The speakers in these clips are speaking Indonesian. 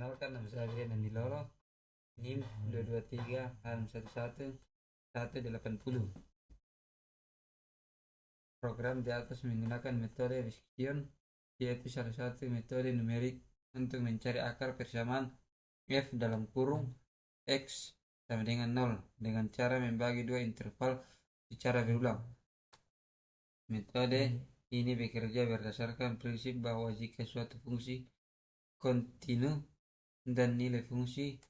Perkenalkan, nama saya Brian Lolo, NIM 223-11-180. Program di atas menggunakan metode Restriction, yaitu salah satu metode numerik untuk mencari akar persamaan f dalam kurung x sama dengan 0 dengan cara membagi dua interval secara berulang. Metode ini bekerja berdasarkan prinsip bahwa jika suatu fungsi kontinu dan nilai fungsi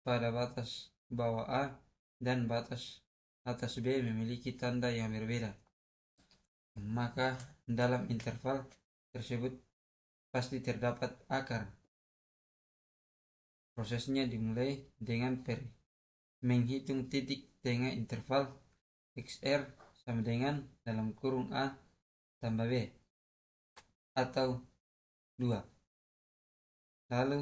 pada batas bawah A dan batas atas B memiliki tanda yang berbeda, maka dalam interval tersebut pasti terdapat akar. Prosesnya dimulai dengan menghitung titik tengah interval XR sama dengan dalam kurung A tambah B atau 2. Lalu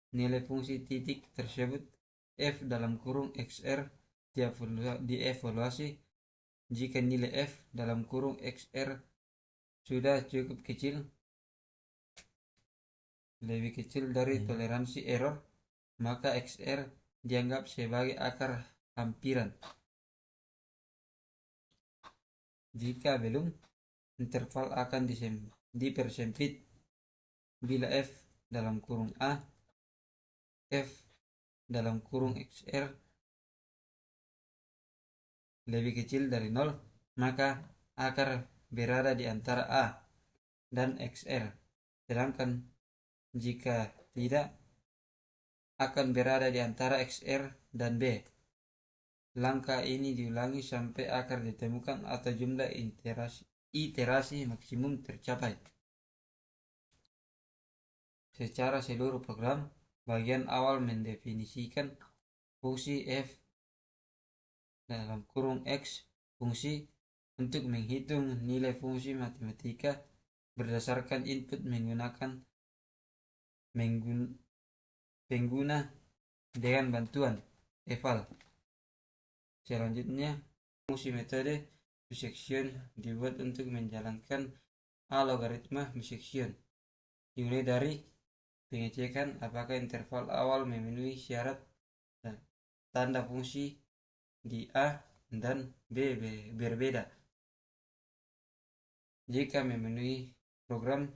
nilai fungsi titik tersebut f dalam kurung XR dievaluasi. Jika nilai f dalam kurung XR sudah cukup kecil, lebih kecil dari toleransi error, maka XR dianggap sebagai akar hampiran. Jika belum, interval akan dipersempit bila f dalam kurung A, f dalam kurung XR lebih kecil dari 0, maka akar berada di antara A dan XR. Sedangkan jika tidak, akan berada di antara XR dan B. Langkah ini diulangi sampai akar ditemukan atau jumlah iterasi maksimum tercapai. Secara seluruh program, bagian awal mendefinisikan fungsi f dalam kurung x fungsi untuk menghitung nilai fungsi matematika berdasarkan input menggunakan pengguna dengan bantuan eval. Selanjutnya, fungsi metode bisection dibuat untuk menjalankan algoritma bisection, dimulai dari pengecekan apakah interval awal memenuhi syarat dan tanda fungsi di A dan B berbeda. Jika memenuhi, program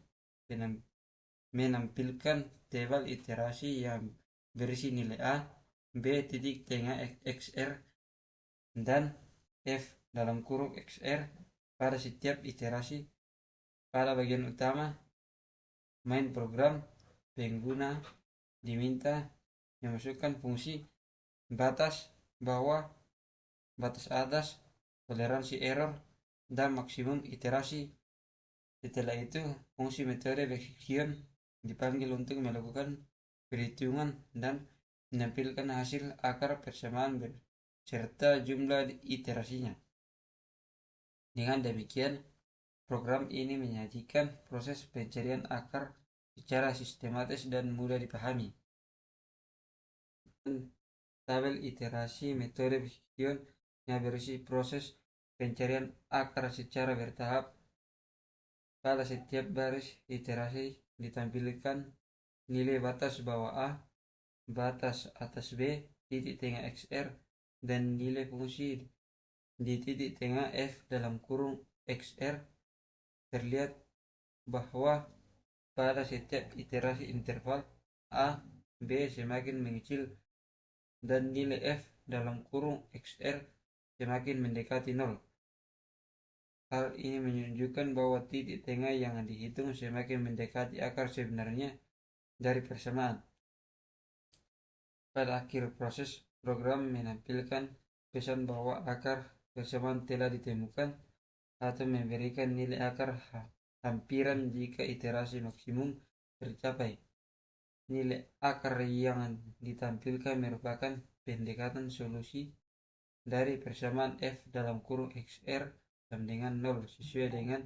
menampilkan tabel iterasi yang berisi nilai A, B titik tengah XR dan F dalam kurung XR pada setiap iterasi. Pada bagian utama main program, pengguna diminta memasukkan fungsi batas bawah, batas atas, toleransi error, dan maksimum iterasi. Setelah itu, fungsi metode bisection dipanggil untuk melakukan perhitungan dan menampilkan hasil akar persamaan serta jumlah iterasinya. Dengan demikian, program ini menyajikan proses pencarian akar secara sistematis dan mudah dipahami. Tabel iterasi metode bisection yang berisi proses pencarian akar secara bertahap. Pada setiap baris iterasi ditampilkan nilai batas bawah A, batas atas B, titik tengah XR, dan nilai fungsi di titik tengah F dalam kurung XR. Terlihat bahwa pada setiap iterasi interval A, B semakin mengecil dan nilai F dalam kurung XR semakin mendekati 0. Hal ini menunjukkan bahwa titik tengah yang dihitung semakin mendekati akar sebenarnya dari persamaan. Pada akhir proses, program menampilkan pesan bahwa akar persamaan telah ditemukan atau memberikan nilai akar hampiran jika iterasi maksimum tercapai. Nilai akar yang ditampilkan merupakan pendekatan solusi dari persamaan F dalam kurung XR sama dengan 0 sesuai dengan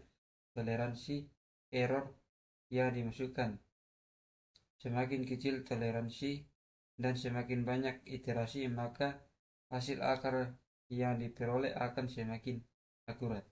toleransi error yang dimasukkan. Semakin kecil toleransi dan semakin banyak iterasi, maka hasil akar yang diperoleh akan semakin akurat.